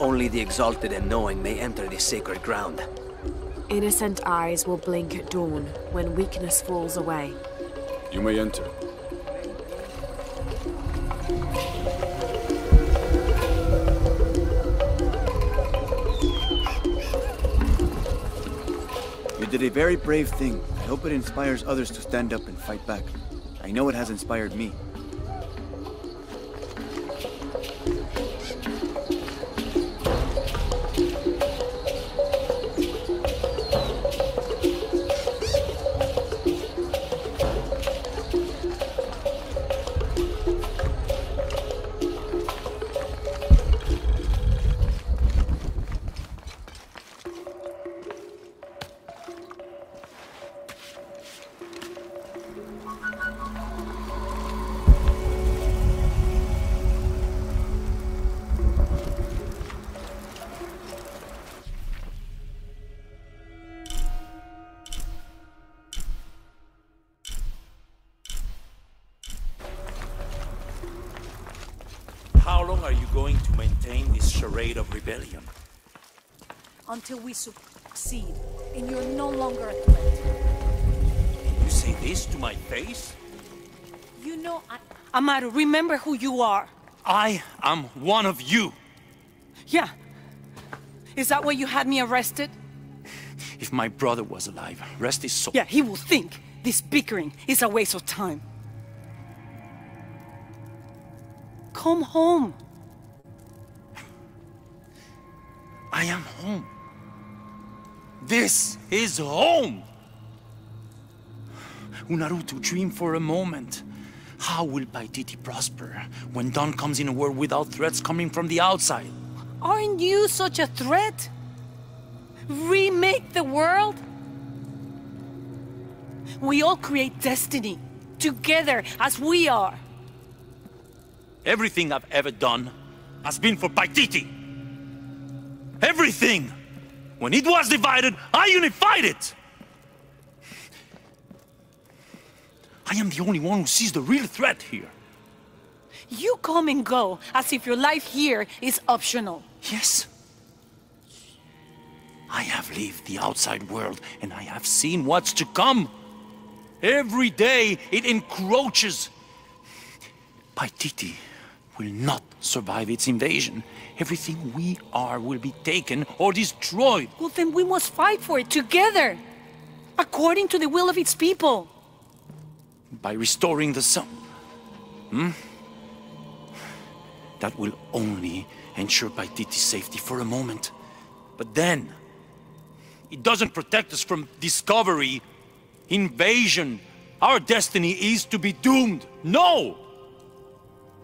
Only the exalted and knowing may enter this sacred ground. Innocent eyes will blink at dawn when weakness falls away. You may enter. You did a very brave thing. I hope it inspires others to stand up and fight back. I know it has inspired me. How long are you going to maintain this charade of rebellion? Until we succeed, and you're no longer a threat. And you say this to my face? You know, Amaru, remember who you are. I am one of you. Yeah. Is that why you had me arrested? If my brother was alive, rest his soul. Yeah, he will think this bickering is a waste of time. Come home. I am home. This is home. Unaruto, dream for a moment. How will Paititi prosper when dawn comes in a world without threats coming from the outside? Aren't you such a threat? Remake the world? We all create destiny, together as we are. Everything I've ever done has been for Paititi. Everything! When it was divided, I unified it! I am the only one who sees the real threat here. You come and go as if your life here is optional. Yes. I have lived the outside world and I have seen what's to come. Every day it encroaches. Paititi will not survive its invasion. Everything we are will be taken or destroyed. Well, then we must fight for it together, according to the will of its people. By restoring the sun. That will only ensure Paititi's safety for a moment. But then, it doesn't protect us from discovery, invasion. Our destiny is to be doomed. No!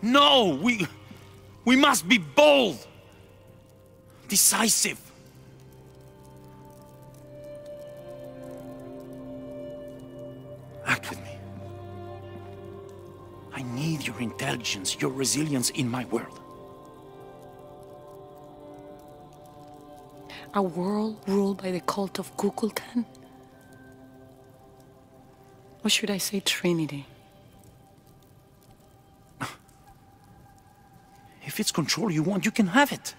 No, we must be bold, decisive. Act with me. I need your intelligence, your resilience in my world. A world ruled by the cult of Kukulkan? Or should I say Trinity? If it's control you want, you can have it.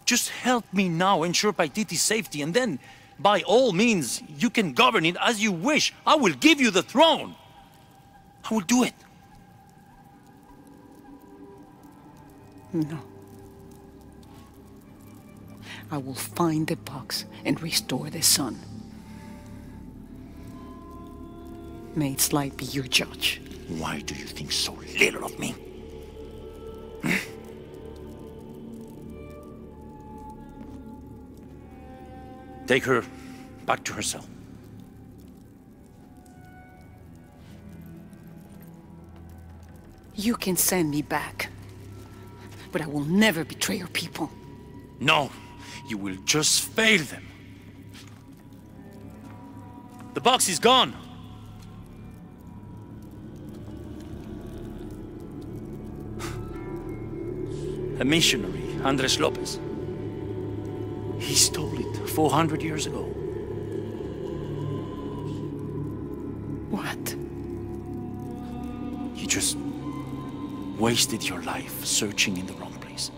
Just help me now ensure Paititi's safety, and then, by all means, you can govern it as you wish. I will give you the throne. I will do it. No. I will find the box and restore the sun. May its light be your judge. Why do you think so little of me? Take her back to her cell. You can send me back. but I will never betray your people. No, you will just fail them. The box is gone. A missionary, Andres Lopez. He stole it 400 years ago. What? You just wasted your life searching in the wrong place.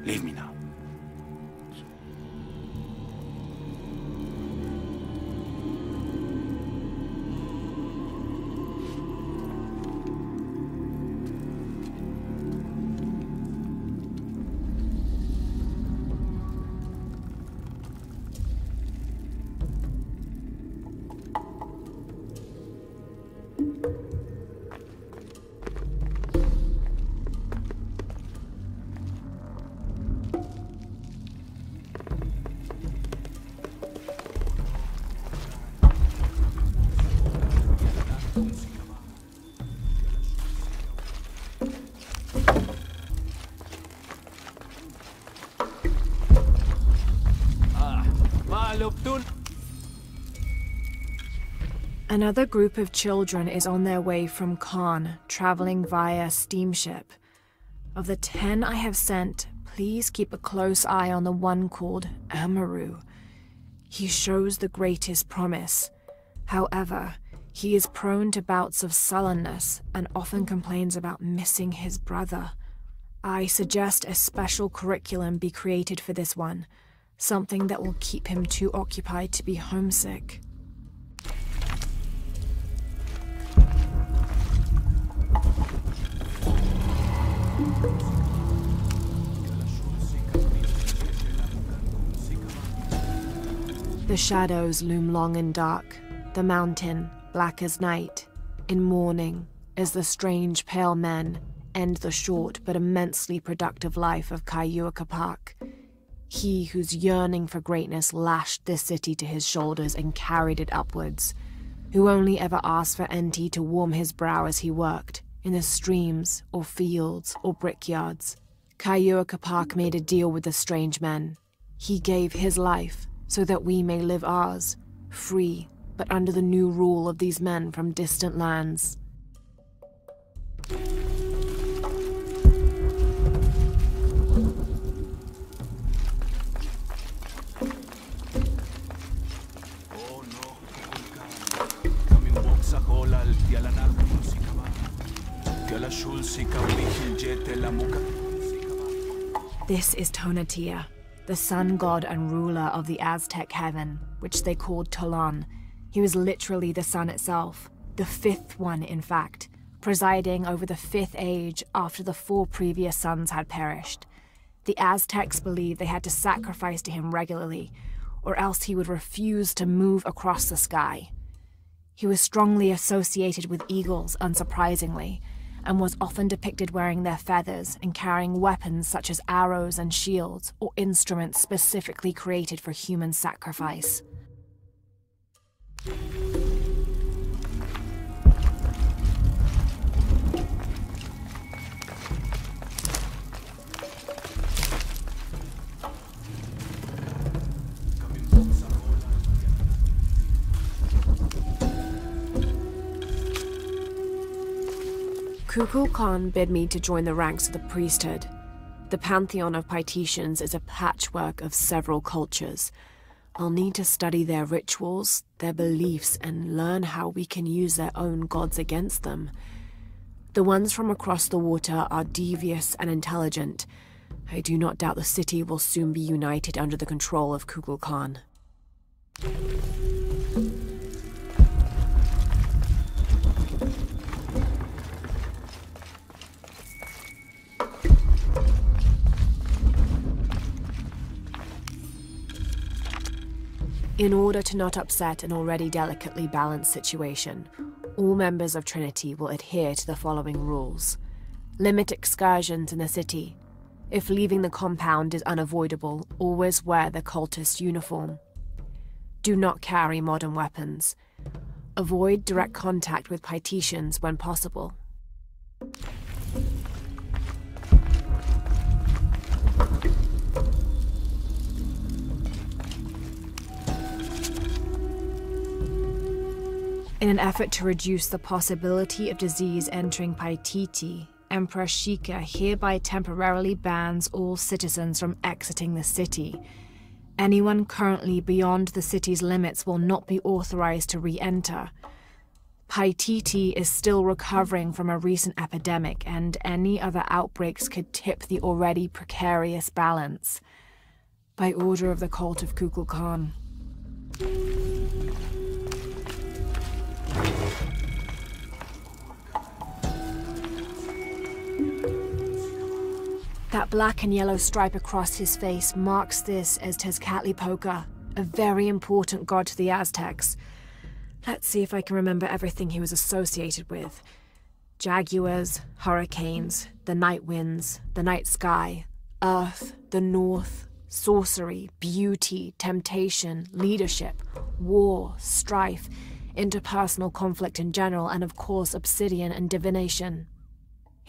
Leave me now. Another group of children is on their way from Khan, traveling via steamship. Of the 10 I have sent, please keep a close eye on the one called Amaru. He shows the greatest promise. However, he is prone to bouts of sullenness and often complains about missing his brother. I suggest a special curriculum be created for this one, something that will keep him too occupied to be homesick. The shadows loom long and dark, the mountain black as night. In mourning, as the strange pale men end the short but immensely productive life of Kayua Kapak. He whose yearning for greatness lashed this city to his shoulders and carried it upwards, who only ever asked for Enti to warm his brow as he worked, in the streams or fields or brickyards. Kayua Kapak made a deal with the strange men. He gave his life so that we may live ours, free, but under the new rule of these men from distant lands. This is Tonatiuh, the sun god and ruler of the Aztec heaven, which they called Tolan. He was literally the sun itself, the 5th one in fact, presiding over the 5th age after the 4 previous suns had perished. The Aztecs believed they had to sacrifice to him regularly, or else he would refuse to move across the sky. He was strongly associated with eagles, unsurprisingly, and was often depicted wearing their feathers and carrying weapons such as arrows and shields, or instruments specifically created for human sacrifice. Kukulkan bid me to join the ranks of the priesthood. The pantheon of Paititians is a patchwork of several cultures. I'll need to study their rituals, their beliefs, and learn how we can use their own gods against them. The ones from across the water are devious and intelligent. I do not doubt the city will soon be united under the control of Kukulkan. In order to not upset an already delicately balanced situation, all members of Trinity will adhere to the following rules. Limit excursions in the city. If leaving the compound is unavoidable, always wear the cultist uniform. Do not carry modern weapons. Avoid direct contact with Paititians when possible. In an effort to reduce the possibility of disease entering Paititi, Emperor Shika hereby temporarily bans all citizens from exiting the city. Anyone currently beyond the city's limits will not be authorized to re-enter. Paititi is still recovering from a recent epidemic, and any other outbreaks could tip the already precarious balance. By order of the cult of Kukulkan. That black and yellow stripe across his face marks this as Tezcatlipoca, a very important god to the Aztecs. Let's see if I can remember everything he was associated with. Jaguars, hurricanes, the night winds, the night sky, earth, the north, sorcery, beauty, temptation, leadership, war, strife, interpersonal conflict in general, and of course obsidian and divination.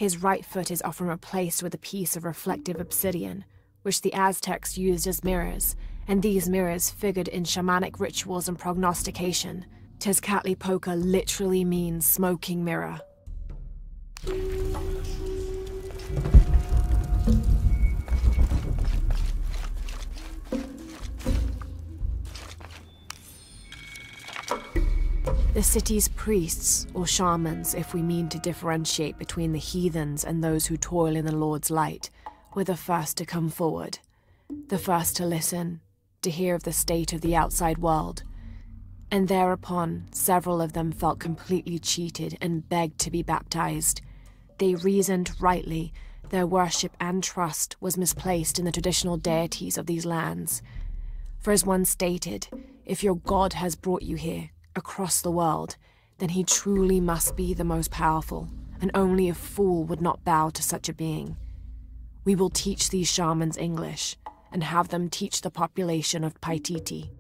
His right foot is often replaced with a piece of reflective obsidian, which the Aztecs used as mirrors, and these mirrors figured in shamanic rituals and prognostication. Tezcatlipoca literally means smoking mirror. The city's priests, or shamans, if we mean to differentiate between the heathens and those who toil in the Lord's light, were the first to come forward, the first to listen, to hear of the state of the outside world. And thereupon, several of them felt completely cheated and begged to be baptized. They reasoned rightly their worship and trust was misplaced in the traditional deities of these lands. For as one stated, if your God has brought you here, across the world, then he truly must be the most powerful, and only a fool would not bow to such a being. We will teach these shamans English, and have them teach the population of Paititi.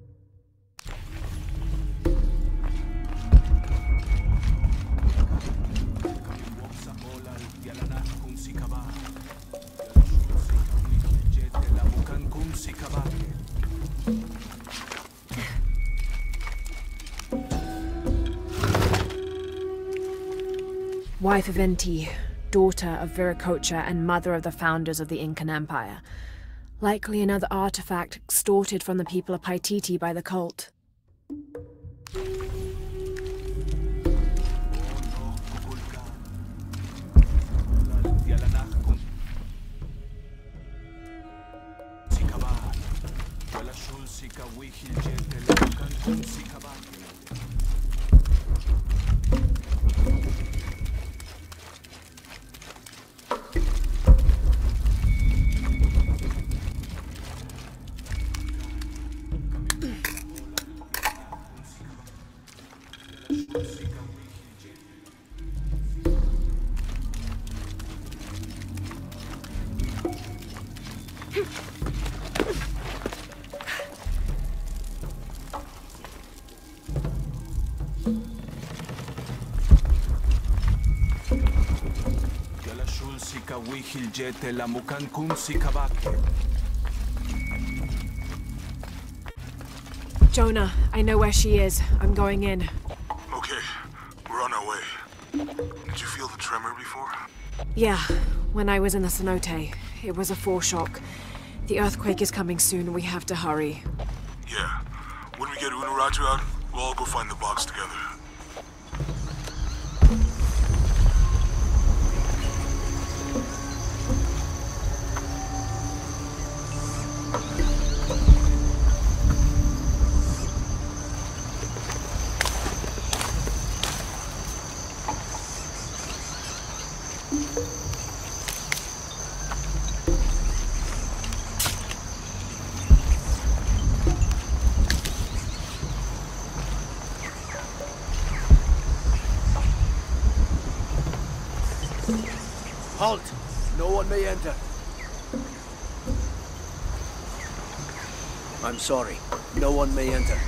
Wife of Inti, daughter of Viracocha and mother of the founders of the Incan Empire. Likely another artifact extorted from the people of Paititi by the cult. Jonah, I know where she is. I'm going in. Okay, we're on our way. Did you feel the tremor before? Yeah, when I was in the cenote. It was a foreshock. The earthquake is coming soon. We have to hurry. Yeah. When we get Unuratu out, we'll all go find the box together. Halt! No one may enter. I'm sorry. No one may enter.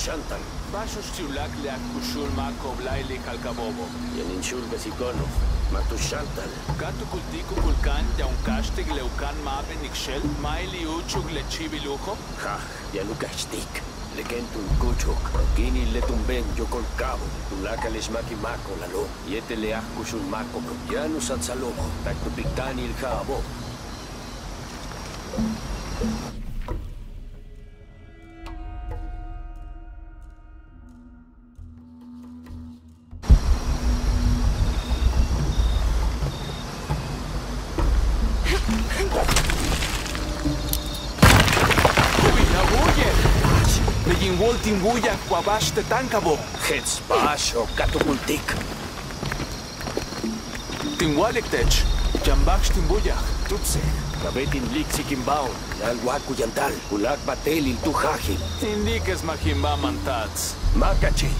Shantan. Baixos tiulak le akushul mako blaili kalkabobo. Yaninshul besikono. Matu Shantan. Gatu kultiku kulkan ya un kastig leukan mabe nikshel maili uchug le chibilujo. Ha, ya lukashtik. Le kentun kuchuk. Kini le tumben yo kol cabo. Tulaka les makimako lalo. Yete le akushul mako. Ya no satsalobo. Taktu pikani il jabo. Timbuya kwabash te tankabo. Hets basho katukultik. Timwalek tech. Jambaksh timbuya. Tutse. Kabetin liksi kimbao. Nalwaku yantal. Ulak batel il tuhaji. Indikes mahimba mantats. Makachi.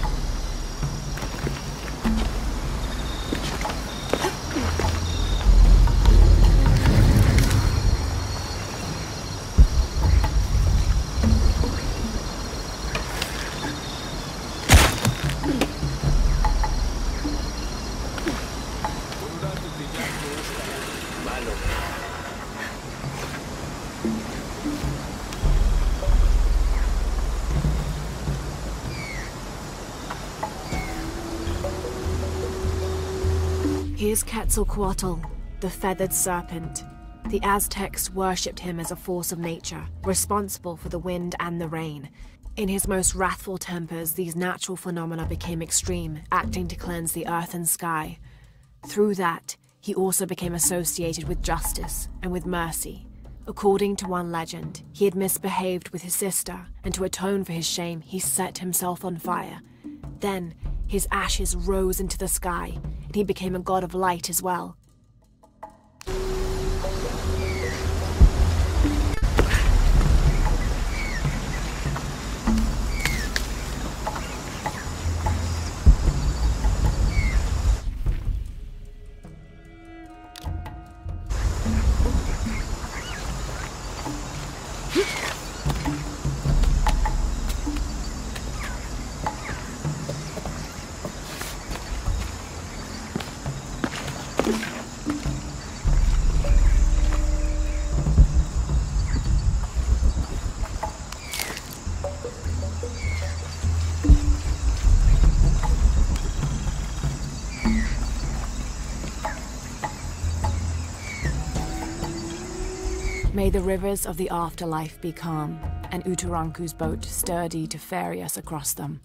Here's Quetzalcoatl, the feathered serpent. The Aztecs worshipped him as a force of nature, responsible for the wind and the rain. In his most wrathful tempers, these natural phenomena became extreme, acting to cleanse the earth and sky. Through that, he also became associated with justice and with mercy. According to one legend, he had misbehaved with his sister, and to atone for his shame, he set himself on fire. Then, his ashes rose into the sky, and he became a god of light as well. May the rivers of the afterlife be calm, and Uturanku's boat sturdy to ferry us across them.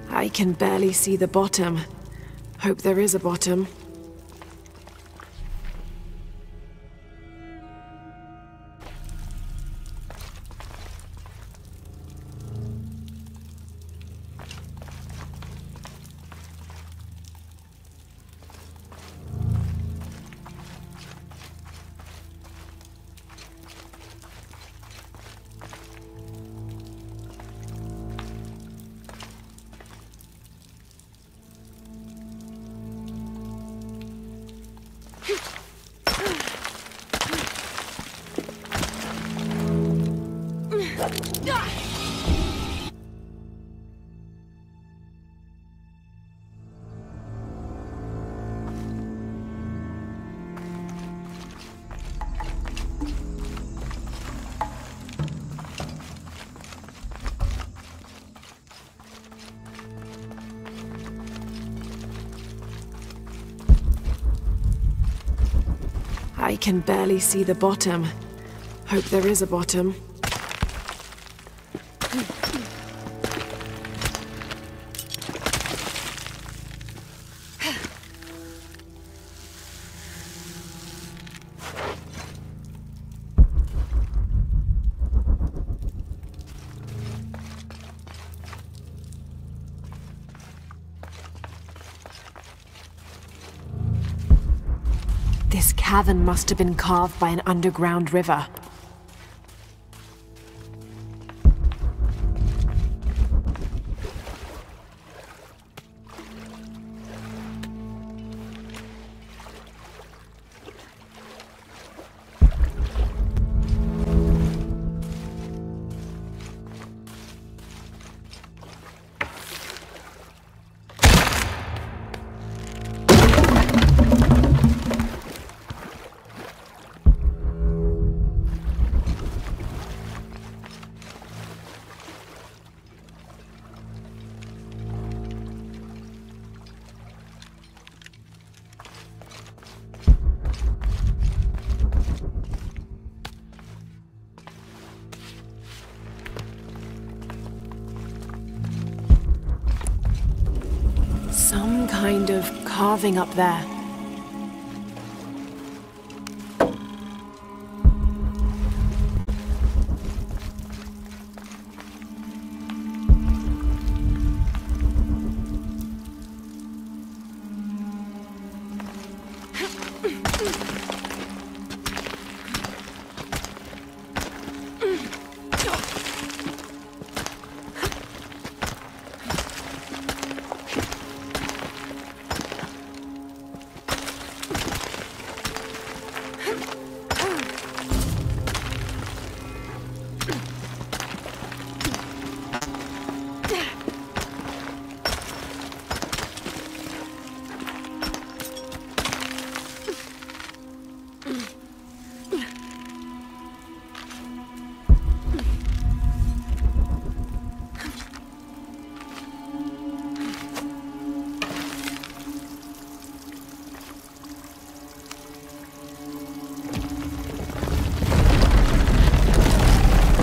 I can barely see the bottom. Hope there is a bottom. I can barely see the bottom. Hope there is a bottom. This cavern must have been carved by an underground river. Some kind of carving up there.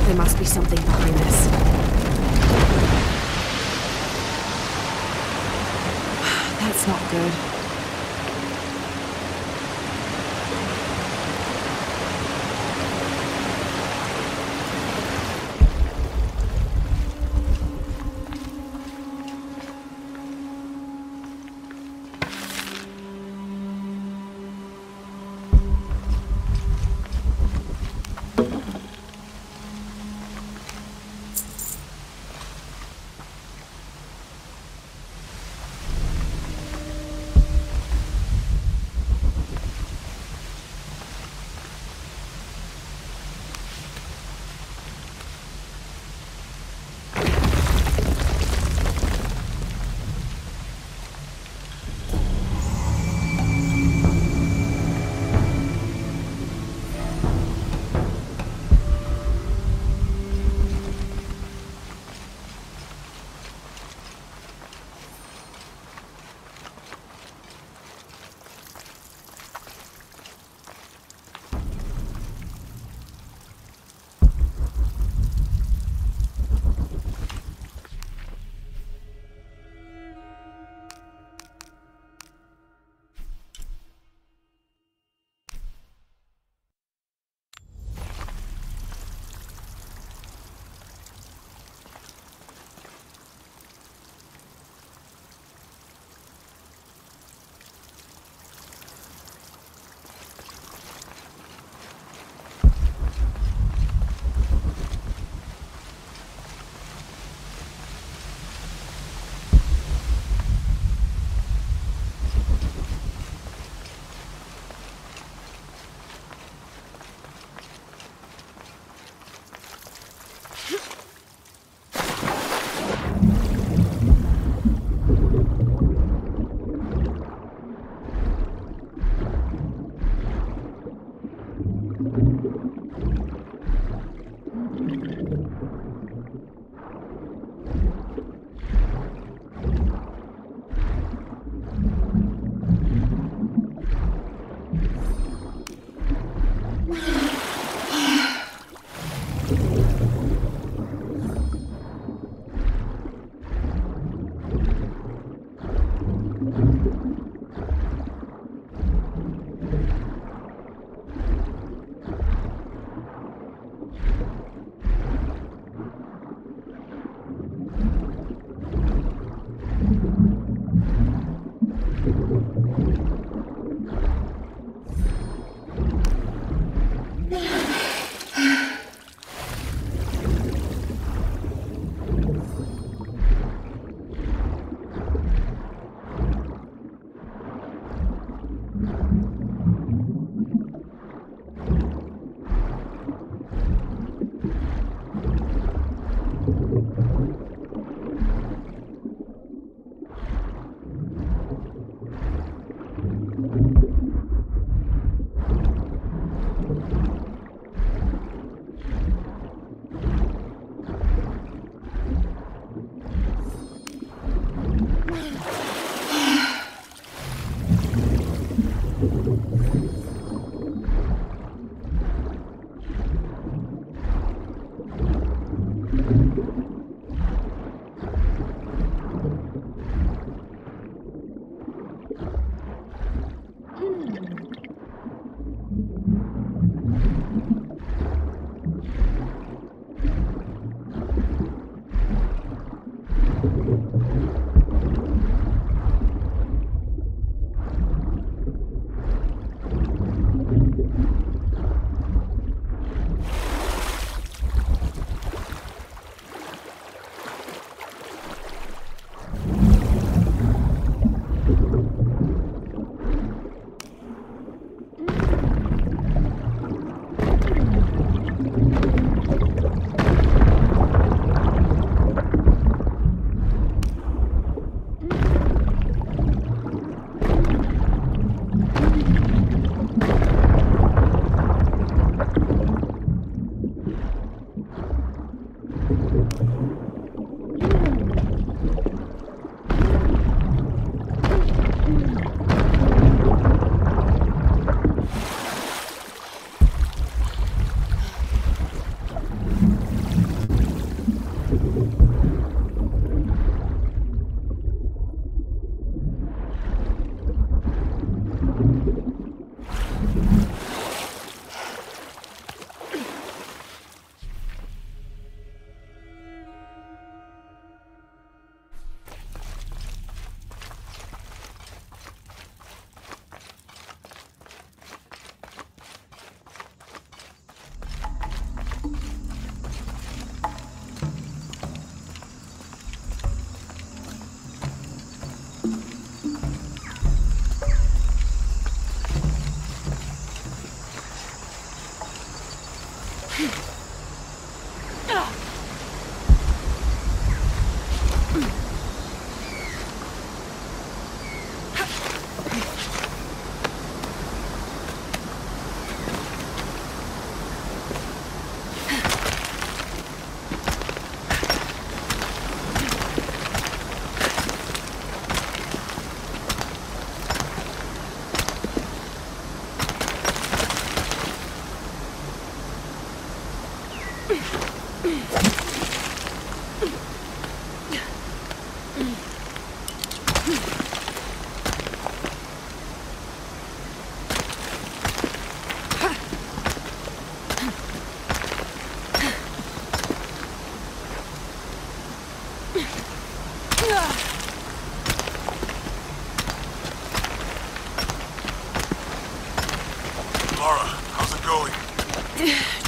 There must be something behind this. That's not good.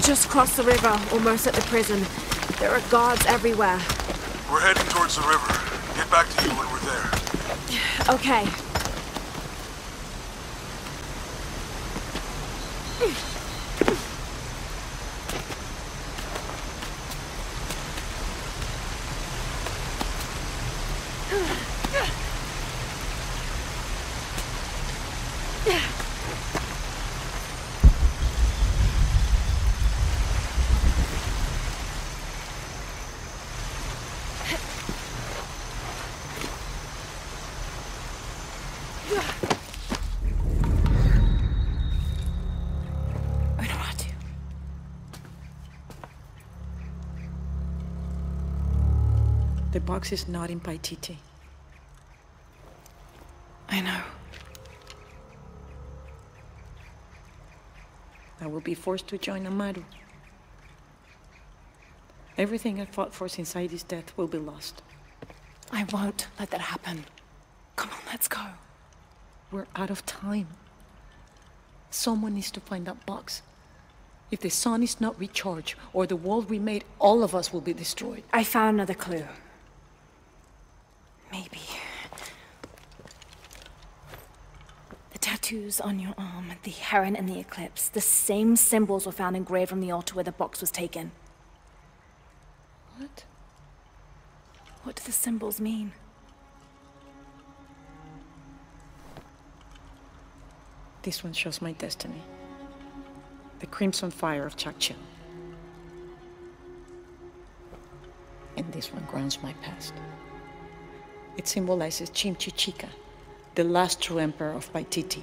Just crossed the river, almost at the prison. There are guards everywhere. We're heading towards the river. Get back to you when we're there. Okay. The box is not in Paititi. I know. I will be forced to join Amaru. Everything I fought for since Heidi's death will be lost. I won't let that happen. Come on, let's go. We're out of time. Someone needs to find that box. If the sun is not recharged, or the world we made, all of us will be destroyed. I found another clue. Maybe. The tattoos on your arm, the heron and the eclipse, the same symbols were found engraved on the altar where the box was taken. What? What do the symbols mean? This one shows my destiny. The crimson fire of Chakchil. And this one grounds my past. It symbolizes Chimchichica, the last true emperor of Paititi.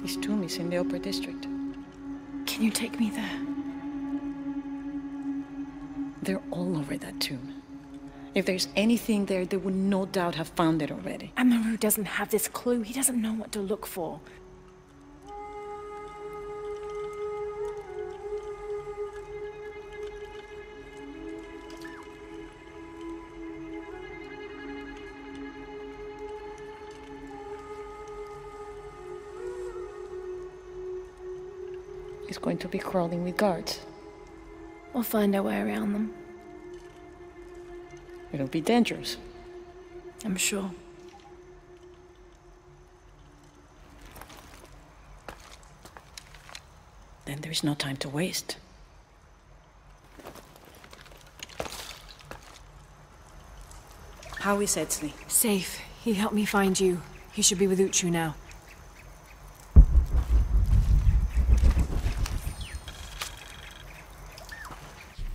His tomb is in the upper district. Can you take me there? They're all over that tomb. If there's anything there, they would no doubt have found it already. Amaru doesn't have this clue. He doesn't know what to look for. He's going to be crawling with guards. We'll find our way around them. It'll be dangerous. I'm sure. Then there's no time to waste. How is Edsley? Safe. He helped me find you. He should be with Uchu now.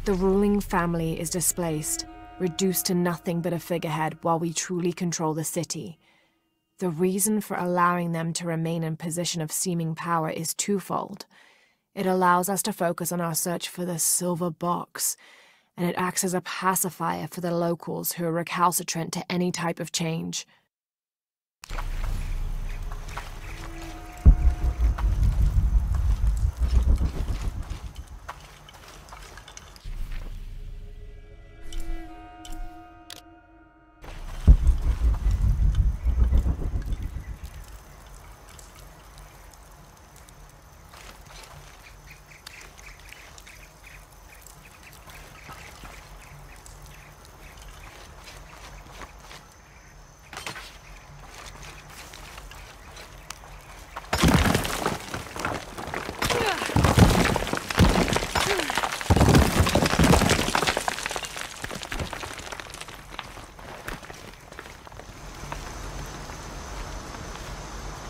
The ruling family is displaced, reduced to nothing but a figurehead while we truly control the city. The reason for allowing them to remain in position of seeming power is twofold. It allows us to focus on our search for the silver box, and it acts as a pacifier for the locals who are recalcitrant to any type of change.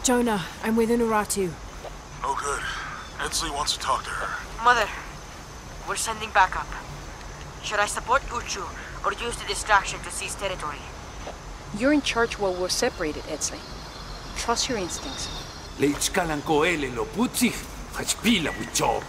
Jonah, I'm with Unuratu. Oh, good. Edsley wants to talk to her. Mother, we're sending backup. Should I support Uchu or use the distraction to seize territory? You're in charge while we're separated, Edsley. Trust your instincts. Leichkalan ko ele lo putzig, hachpila wicho.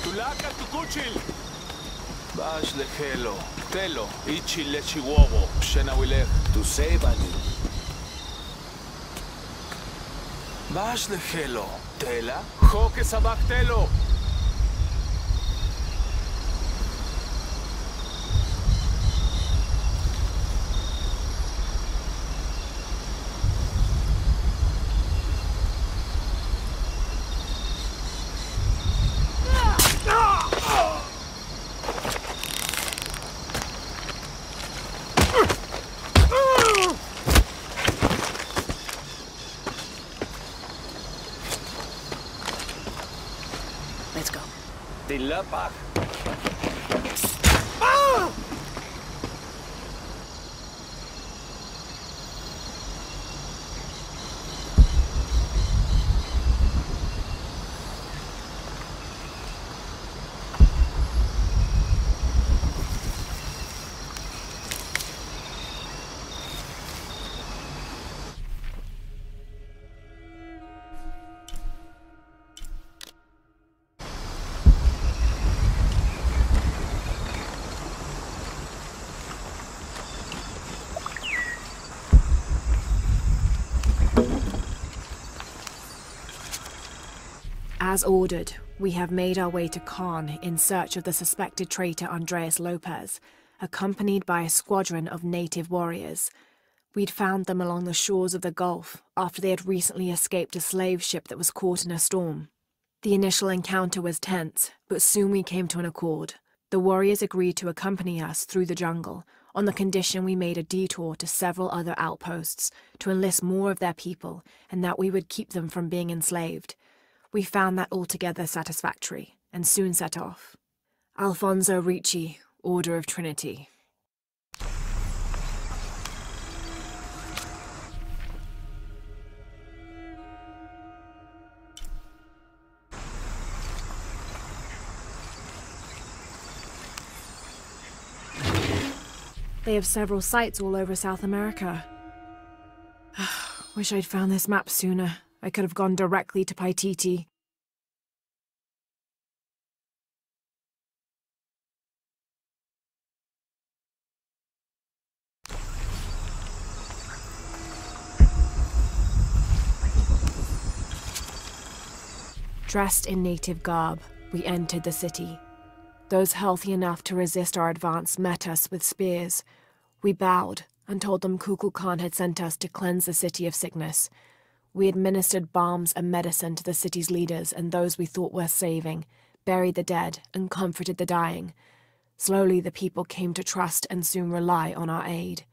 Tulaka tukuchil. Bash lehelo. Telo. Ichi lechiwowo. Shena wilech. Tu sebani. Bash lehelo. Tela. Joke sabak telo. Let's go. Tilapa. As ordered, we have made our way to Khan in search of the suspected traitor Andreas Lopez, accompanied by a squadron of native warriors. We'd found them along the shores of the Gulf after they had recently escaped a slave ship that was caught in a storm. The initial encounter was tense, but soon we came to an accord. The warriors agreed to accompany us through the jungle on the condition we made a detour to several other outposts to enlist more of their people and that we would keep them from being enslaved. We found that altogether satisfactory, and soon set off. Alfonso Ricci, Order of Trinity. They have several sites all over South America. Wish I'd found this map sooner. I could have gone directly to Paititi. Dressed in native garb, we entered the city. Those healthy enough to resist our advance met us with spears. We bowed and told them Kukulkan had sent us to cleanse the city of sickness. We administered balms and medicine to the city's leaders and those we thought worth saving, buried the dead, and comforted the dying. Slowly the people came to trust and soon rely on our aid.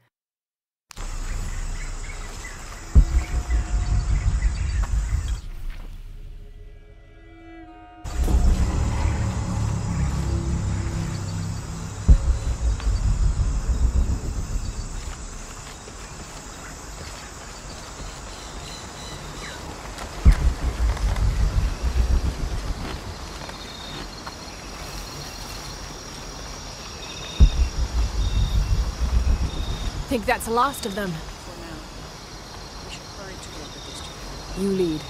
I think that's the last of them. For now, we should hurry to the other district. You lead.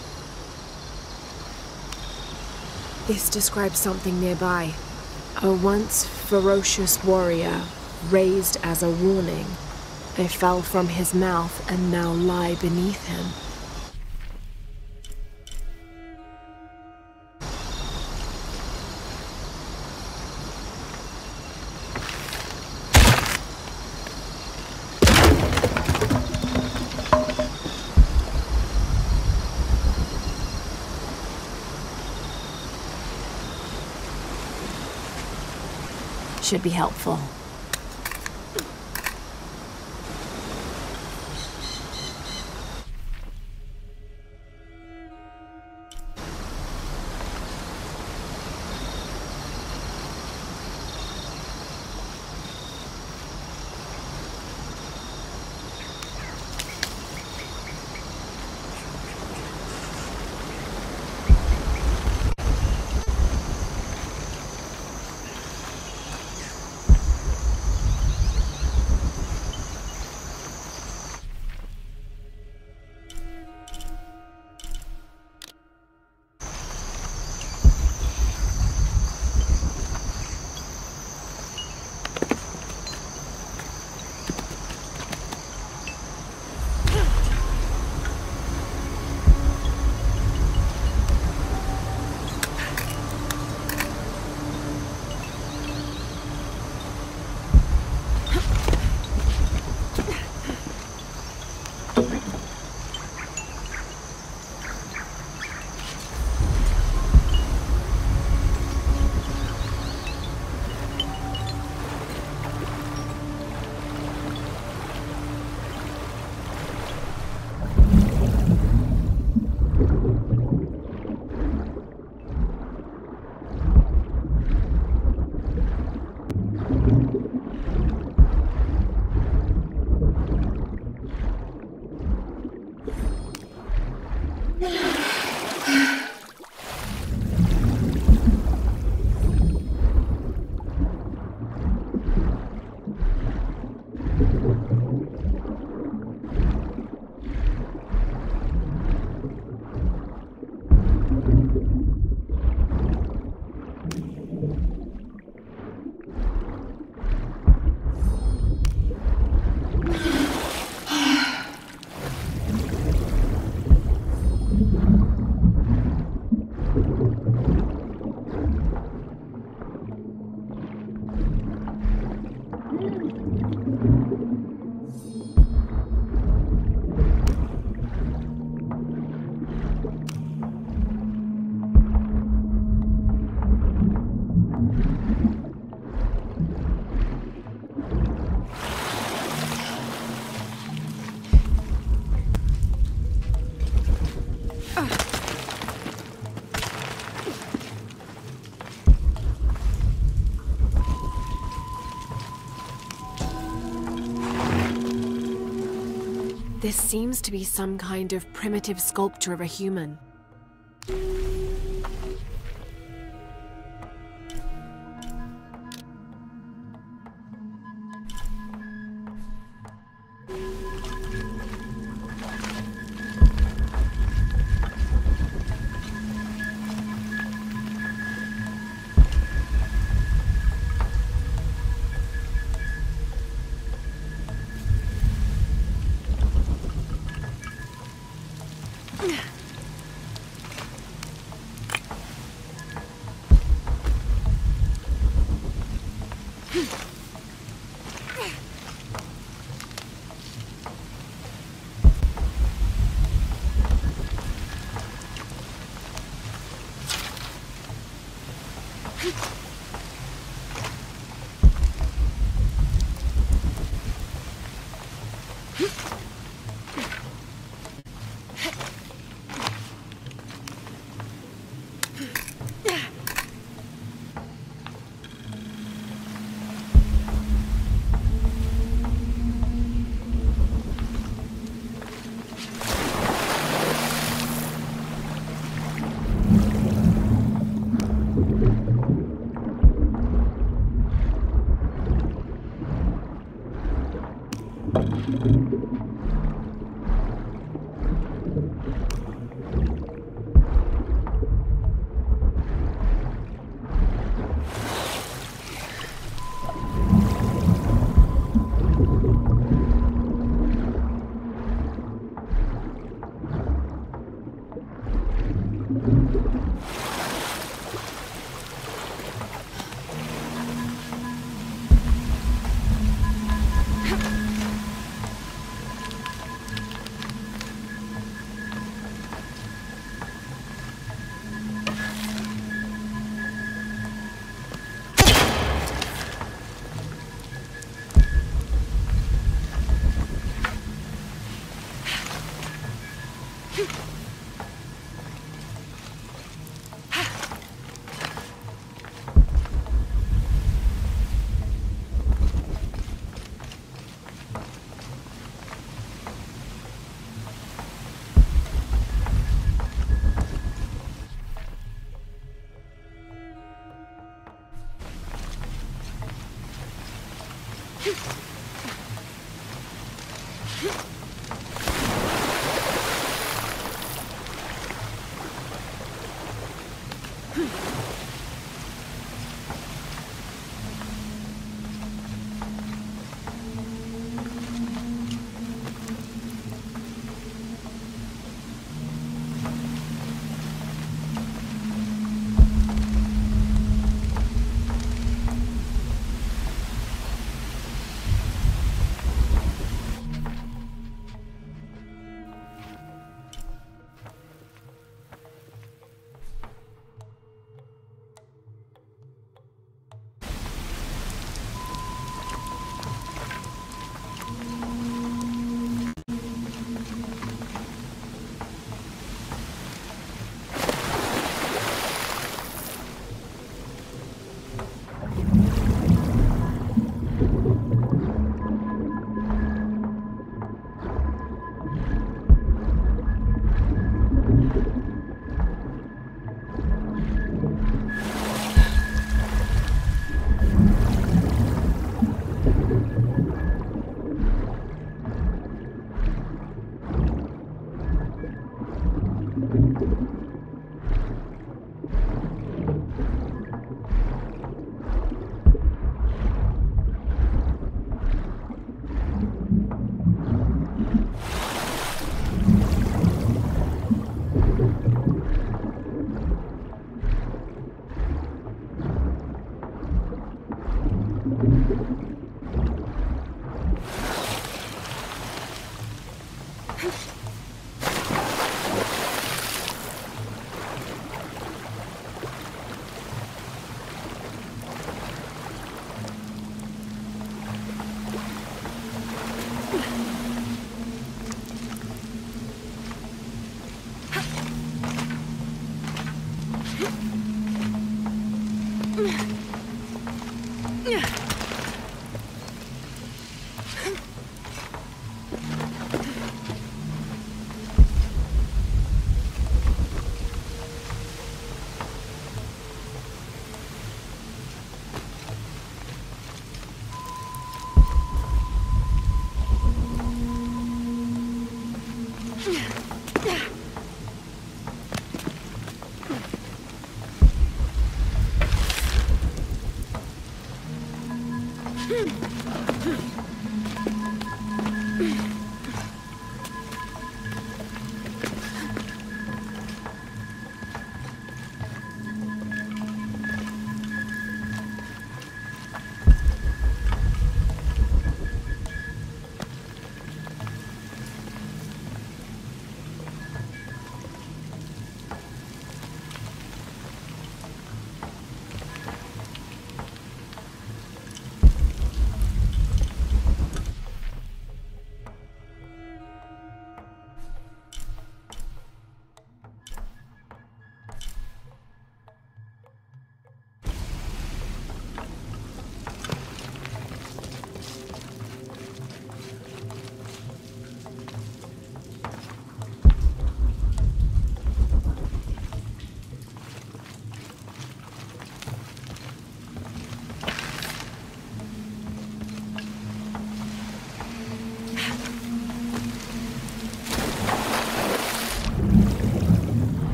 This describes something nearby. A once ferocious warrior, raised as a warning. I fell from his mouth and now lie beneath him. Should be helpful. This seems to be some kind of primitive sculpture of a human.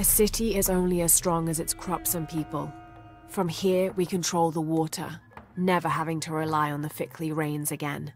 A city is only as strong as its crops and people. From here, we control the water, never having to rely on the Fickley rains again.